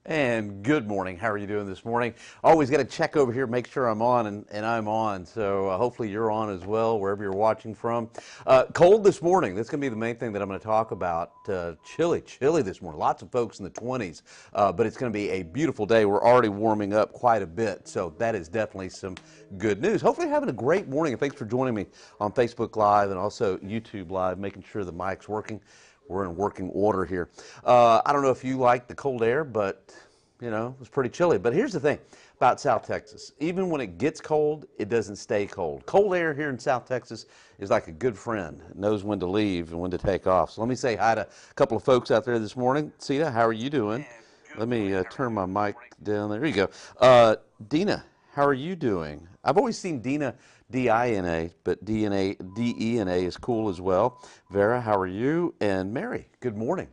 And good morning. How are you doing this morning? Always got to check over here, make sure I'm on, and I'm on. So hopefully you're on as well, wherever you're watching from. Cold this morning. That's going to be the main thing that I'm going to talk about. Chilly this morning. Lots of folks in the 20s, but it's going to be a beautiful day. We're already warming up quite a bit, so that is definitely some good news. Hopefully having a great morning, and thanks for joining me on Facebook Live and also YouTube Live, making sure the mic's working. We're in working order here. I don't know if you like the cold air, but you know, it's pretty chilly. But here's the thing about South Texas. Even when it gets cold, it doesn't stay cold. Cold air here in South Texas is like a good friend. It knows when to leave and when to take off. So let me say hi to a couple of folks out there this morning. Sita, how are you doing? Let me turn my mic down there. There you go. Dina, how are you doing? I've always seen Dina D-I-N-A, but D-E-N-A is cool as well. Vera, how are you? And Mary, good morning.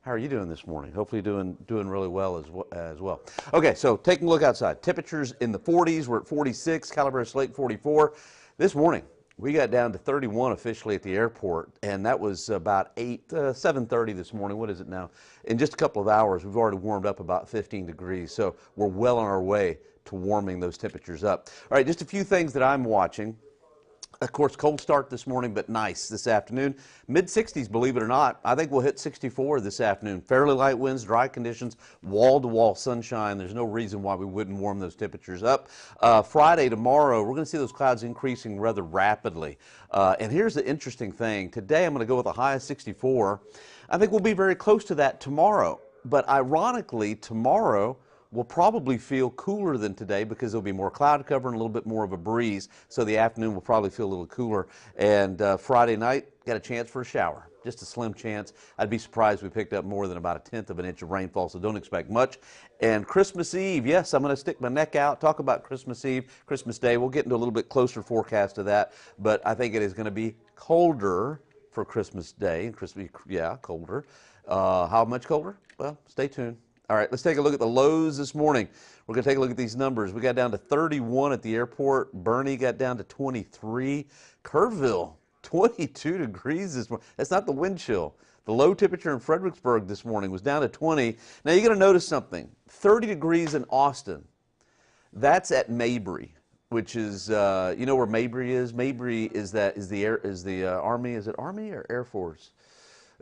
How are you doing this morning? Hopefully doing really well as well. Okay, so taking a look outside. Temperatures in the 40s. We're at 46. Calaveras Lake 44. This morning we got down to 31 officially at the airport, and that was about 7:30 this morning. What is it now? In just a couple of hours, we've already warmed up about 15 degrees. So we're well on our way to warming those temperatures up. All right, just a few things that I'm watching. Of course, cold start this morning, but nice this afternoon. Mid-60s, believe it or not. I think we'll hit 64 this afternoon. Fairly light winds, dry conditions, wall-to-wall sunshine. There's no reason why we wouldn't warm those temperatures up. Friday, tomorrow, we're going to see those clouds increasing rather rapidly. And here's the interesting thing. Today, I'm going to go with a high of 64. I think we'll be very close to that tomorrow. But ironically, tomorrow, we'll probably feel cooler than today because there'll be more cloud cover and a little bit more of a breeze. So the afternoon will probably feel a little cooler. And Friday night, got a chance for a shower. Just a slim chance. I'd be surprised if we picked up more than about 1/10 of an inch of rainfall, so don't expect much. And Christmas Eve, yes, I'm going to stick my neck out, talk about Christmas Eve, Christmas Day. We'll get into a little bit closer forecast of that, but I think it is going to be colder for Christmas Day. And Christmas, yeah, colder. How much colder? Well, stay tuned. All right, let's take a look at the lows this morning. We're going to take a look at these numbers. We got down to 31 at the airport. Bernie got down to 23. Kerrville, 22 degrees this morning. That's not the wind chill. The low temperature in Fredericksburg this morning was down to 20. Now, you're going to notice something. 30 degrees in Austin. That's at Mabry, which is, you know where Mabry is? Mabry is the Army. Is it Army or Air Force?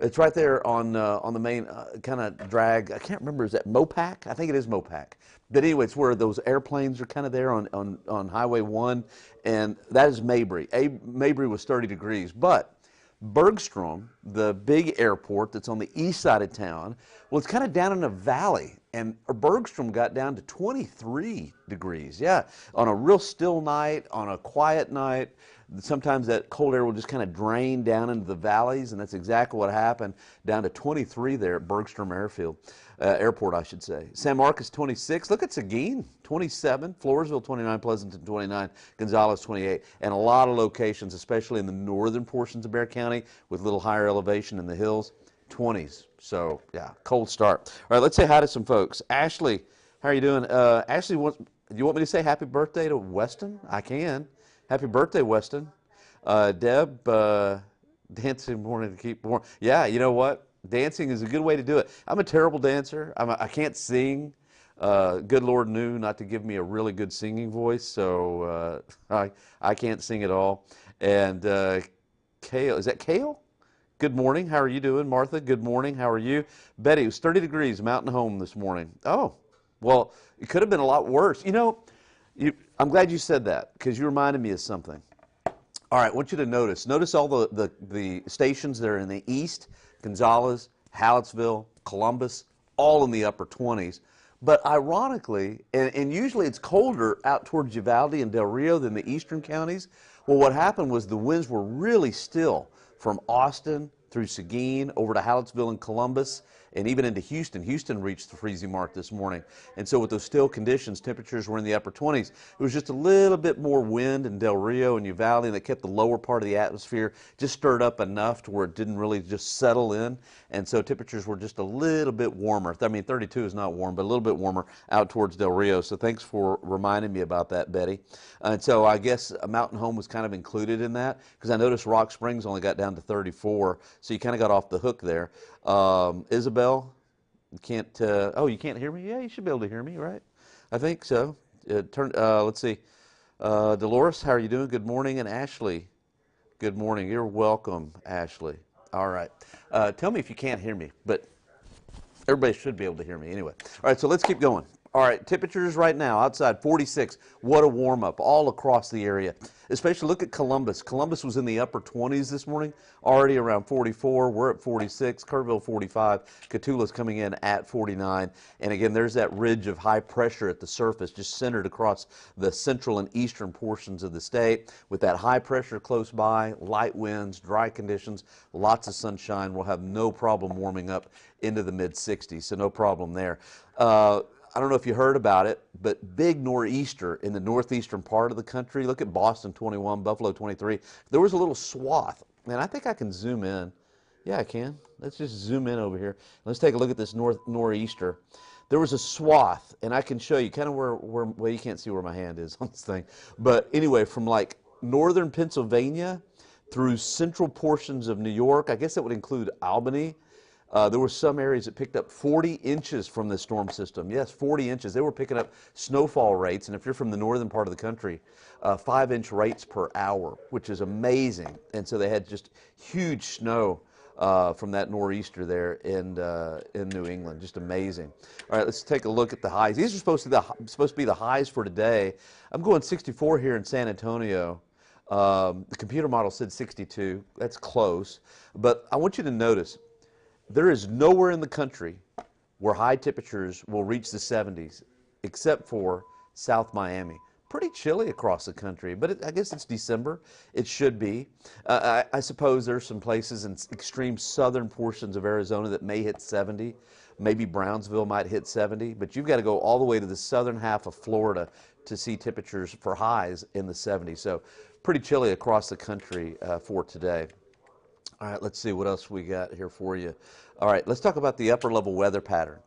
It's right there on the main kind of drag. I can't remember. Is that Mopac? I think it is Mopac. But anyway, it's where those airplanes are kind of there on Highway 1, and that is Mabry. Mabry was 30 degrees. But Bergstrom, the big airport that's on the east side of town, well, it's kind of down in a valley. And Bergstrom got down to 23 degrees. Yeah, on a real still night, on a quiet night, sometimes that cold air will just kind of drain down into the valleys, and that's exactly what happened, down to 23 there at Bergstrom Airport, I should say. San Marcos, 26. Look at Seguin, 27. Floresville, 29. Pleasanton, 29. Gonzales, 28. And a lot of locations, especially in the northern portions of Bexar County, with a little higher elevation in the hills, 20s. So, yeah, cold start. All right, let's say hi to some folks. Ashley, how are you doing? Ashley, do you want me to say happy birthday to Weston? I can. Happy birthday, Weston. Deb, dancing morning to keep warm. Yeah, you know what? Dancing is a good way to do it. I'm a terrible dancer. I can't sing. Good Lord knew not to give me a really good singing voice, so I can't sing at all. And Kale, is that Kale? Good morning. How are you doing? Martha, good morning. How are you? Betty, it was 30 degrees, mountain home this morning. Oh, well, it could have been a lot worse. You know, I'm glad you said that because you reminded me of something. All right, I want you to notice all the stations that are in the east, Gonzales, Hallettsville, Columbus, all in the upper 20s. But ironically, and usually it's colder out towards Uvalde and Del Rio than the eastern counties. Well, what happened was the winds were really still from Austin through Seguin over to Hallettsville and Columbus, and even into Houston. Houston reached the freezing mark this morning. And so with those still conditions, temperatures were in the upper 20s. It was just a little bit more wind in Del Rio and Uvalde, and that kept the lower part of the atmosphere just stirred up enough to where it didn't really just settle in. And so temperatures were just a little bit warmer. I mean, 32 is not warm, but a little bit warmer out towards Del Rio. So thanks for reminding me about that, Betty. And so I guess a mountain home was kind of included in that, because I noticed Rock Springs only got down to 34, so you kind of got off the hook there. Isabel, You can't, oh, you can't hear me? Yeah, you should be able to hear me, right? I think so. Let's see. Dolores, how are you doing? Good morning. And Ashley, good morning. You're welcome, Ashley. All right. Tell me if you can't hear me, but everybody should be able to hear me anyway. All right, so let's keep going. All right, temperatures right now outside 46. What a warm up all across the area. Especially look at Columbus. Columbus was in the upper 20s this morning, already around 44. We're at 46. Kerrville 45. Catula's coming in at 49. And again, there's that ridge of high pressure at the surface just centered across the central and eastern portions of the state. With that high pressure close by, light winds, dry conditions, lots of sunshine. We'll have no problem warming up into the mid 60s, so no problem there. I don't know if you heard about it, but big nor'easter in the northeastern part of the country. Look at Boston 21, Buffalo 23. There was a little swath, and I think I can zoom in. Yeah, I can. Let's just zoom in over here. Let's take a look at this nor'easter. There was a swath, and I can show you kind of where, well, you can't see where my hand is on this thing. But anyway, from like northern Pennsylvania through central portions of New York, I guess that would include Albany. There were some areas that picked up 40 inches from the storm system. Yes, 40 inches. They were picking up snowfall rates, and if you're from the northern part of the country, 5-inch rates per hour, which is amazing. And so they had just huge snow from that nor'easter there in New England. Just amazing. All right, let's take a look at the highs. These are supposed to be the highs for today. I'm going 64 here in San Antonio. The computer model said 62. That's close. But I want you to notice, there is nowhere in the country where high temperatures will reach the 70s except for South Miami. Pretty chilly across the country, but I guess it's December. It should be. I suppose there's some places in extreme southern portions of Arizona that may hit 70. Maybe Brownsville might hit 70, but you've got to go all the way to the southern half of Florida to see temperatures for highs in the 70s. So pretty chilly across the country for today. All right, let's see what else we got here for you. All right, let's talk about the upper level weather pattern.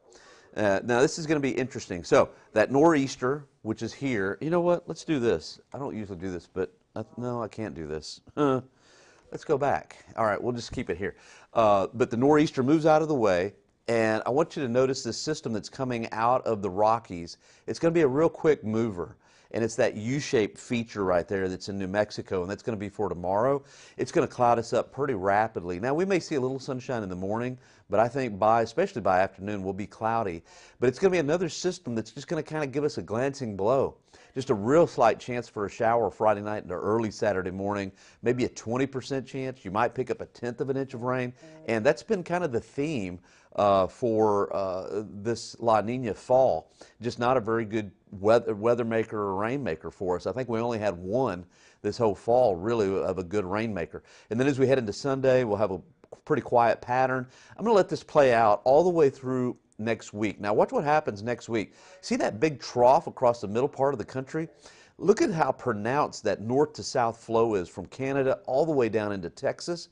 Now, this is going to be interesting. So, that nor'easter, which is here, you know what? Let's do this. I don't usually do this, but no, I can't do this. Let's go back. All right, we'll just keep it here. But the nor'easter moves out of the way, and I want you to notice this system that's coming out of the Rockies. It's going to be a real quick mover. And it's that U-shaped feature right there that's in New Mexico, and that's going to be for tomorrow. It's going to cloud us up pretty rapidly. Now, we may see a little sunshine in the morning, but I think especially by afternoon, we'll be cloudy. But it's going to be another system that's just going to kind of give us a glancing blow. Just a real slight chance for a shower Friday night into early Saturday morning, maybe a 20% chance. You might pick up 1/10 of an inch of rain, and that's been kind of the theme for this La Nina fall. Just not a very good weather maker or rainmaker for us. I think we only had one this whole fall, really, of a good rainmaker. And then as we head into Sunday, we'll have a pretty quiet pattern. I'm going to let this play out all the way through next week. Now, watch what happens next week. See that big trough across the middle part of the country? Look at how pronounced that north to south flow is from Canada all the way down into Texas.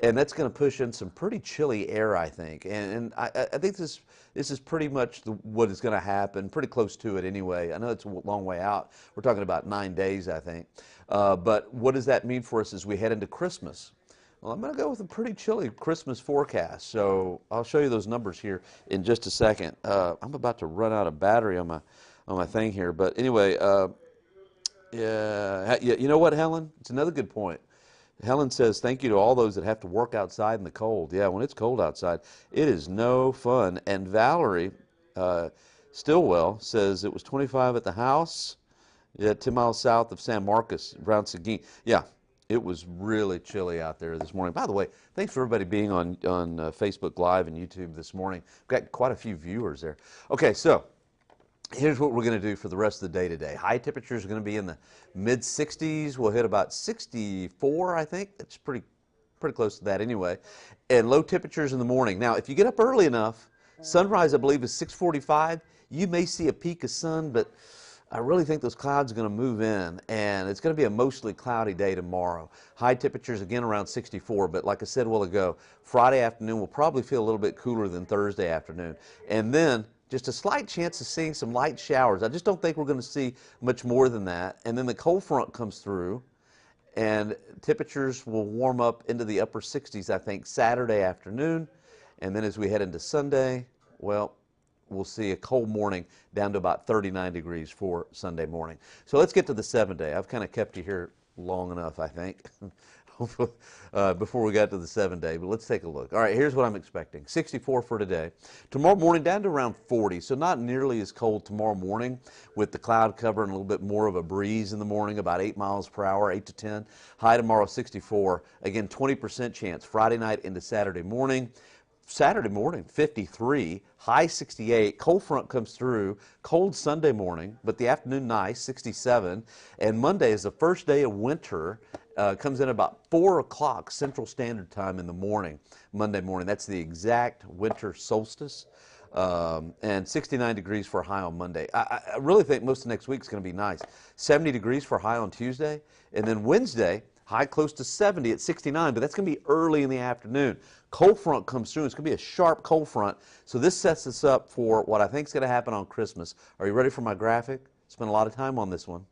And that's going to push in some pretty chilly air, I think. And I think this is pretty much what is going to happen, pretty close to it anyway. I know it's a long way out. We're talking about 9 days, I think. But what does that mean for us as we head into Christmas? Well, I'm going to go with a pretty chilly Christmas forecast. So I'll show you those numbers here in just a second. I'm about to run out of battery on my thing here. But anyway, yeah, you know what, Helen? It's another good point. Helen says, thank you to all those that have to work outside in the cold. Yeah, when it's cold outside, it is no fun. And Valerie Stillwell says it was 25 at the house, 10 miles south of San Marcos, around Seguin. Yeah, it was really chilly out there this morning. By the way, thanks for everybody being on Facebook Live and YouTube this morning. We've got quite a few viewers there. Okay, so here's what we're going to do for the rest of the day today. High temperatures are going to be in the mid-60s. We'll hit about 64, I think. That's pretty close to that anyway. And low temperatures in the morning. Now, if you get up early enough, sunrise, I believe, is 6:45. You may see a peak of sun, but I really think those clouds are going to move in, and it's going to be a mostly cloudy day tomorrow. High temperatures, again, around 64, but like I said a while ago, Friday afternoon will probably feel a little bit cooler than Thursday afternoon. And then just a slight chance of seeing some light showers. I just don't think we're going to see much more than that. And then the cold front comes through, and temperatures will warm up into the upper 60s, I think, Saturday afternoon. And then as we head into Sunday, well, we'll see a cold morning down to about 39 degrees for Sunday morning. So let's get to the 7-day. I've kind of kept you here long enough, I think, before we got to the 7-day, but let's take a look. All right, here's what I'm expecting. 64 for today. Tomorrow morning down to around 40, so not nearly as cold tomorrow morning with the cloud cover and a little bit more of a breeze in the morning, about 8 miles per hour, 8 to 10. High tomorrow, 64. Again, 20% chance Friday night into Saturday morning. Saturday morning, 53, high 68. Cold front comes through. Cold Sunday morning, but the afternoon nice, 67. And Monday is the first day of winter. Comes in about 4 o'clock Central Standard Time in the morning, Monday morning. That's the exact winter solstice. And 69 degrees for a high on Monday. I really think most of next week is going to be nice. 70 degrees for a high on Tuesday. And then Wednesday, high close to 70 at 69, but that's going to be early in the afternoon. Cold front comes through. It's going to be a sharp cold front. So this sets us up for what I think is going to happen on Christmas. Are you ready for my graphic? Spent a lot of time on this one.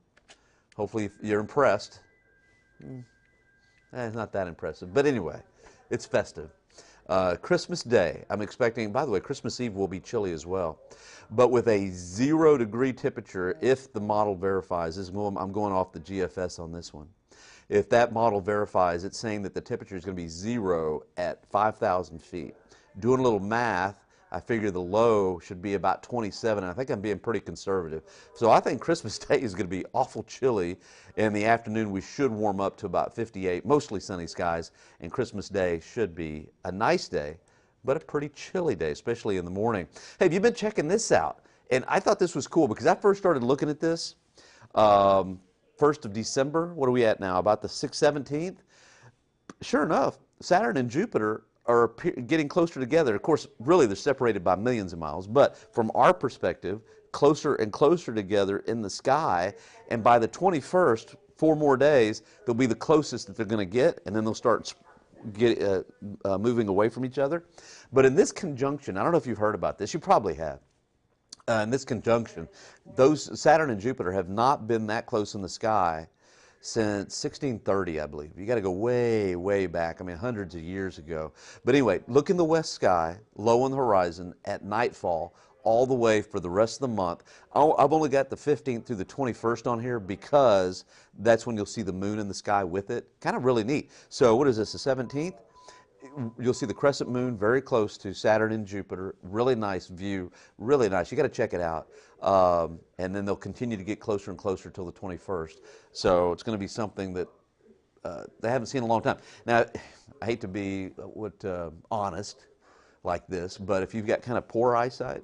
Hopefully you're impressed. It's not that impressive. But anyway, it's festive. Christmas Day, I'm expecting, by the way, Christmas Eve will be chilly as well. But with a 0-degree temperature, if the model verifies, I'm going off the GFS on this one. If that model verifies, it's saying that the temperature is going to be 0 at 5,000 feet. Doing a little math, I figure the low should be about 27, and I think I'm being pretty conservative. So I think Christmas Day is going to be awful chilly. In the afternoon, we should warm up to about 58, mostly sunny skies, and Christmas Day should be a nice day, but a pretty chilly day, especially in the morning. Hey, have you been checking this out? And I thought this was cool because I first started looking at this 1st of December. What are we at now? About the 6th, 17th? Sure enough, Saturn and Jupiter are getting closer together. Of course, really they're separated by millions of miles, but from our perspective, closer and closer together in the sky, and by the 21st, 4 more days, they'll be the closest that they're going to get, and then they'll start moving away from each other. But in this conjunction, I don't know if you've heard about this, you probably have. In this conjunction, those Saturn and Jupiter have not been that close in the sky since 1630, I believe. You got to go way, way back. I mean, hundreds of years ago. But anyway, look in the west sky, low on the horizon, at nightfall, all the way for the rest of the month. I've only got the 15th through the 21st on here because that's when you'll see the moon in the sky with it. Kind of really neat. So what is this, the 17th? You'll see the crescent moon very close to Saturn and Jupiter. Really nice view, really nice. You got to check it out. And then they'll continue to get closer and closer till the 21st. So it's going to be something that they haven't seen in a long time. Now, I hate to be honest like this, but if you've got kind of poor eyesight,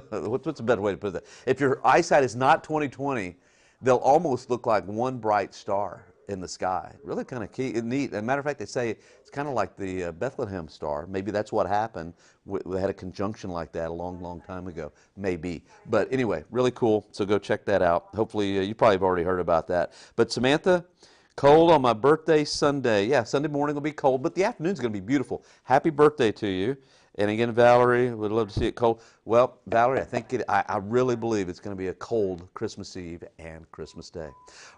what's a better way to put that? If your eyesight is not 20/20, they'll almost look like one bright star in the sky. Really kind of neat. As a matter of fact, they say it's kind of like the Bethlehem star. Maybe that's what happened. We had a conjunction like that a long, long time ago. Maybe. But anyway, really cool. So go check that out. Hopefully, you probably have already heard about that. But Samantha, cold on my birthday Sunday. Yeah, Sunday morning will be cold, but the afternoon's going to be beautiful. Happy birthday to you. And again, Valerie, would love to see it cold. Well, Valerie, I really believe it's going to be a cold Christmas Eve and Christmas Day.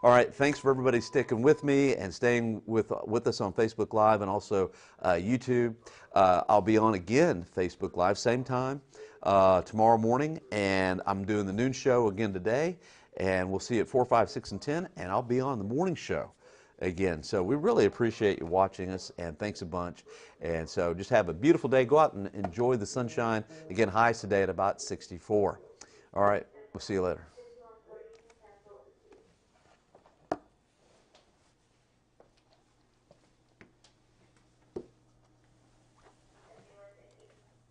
All right, thanks for everybody sticking with me and staying with us on Facebook Live and also YouTube. I'll be on again, Facebook Live, same time tomorrow morning, and I'm doing the noon show again today, and we'll see you at 4, 5, 6, and 10, and I'll be on the morning show again. So we really appreciate you watching us, and thanks a bunch. And so just have a beautiful day. Go out and enjoy the sunshine. Again, highs today at about 64. All right, we'll see you later.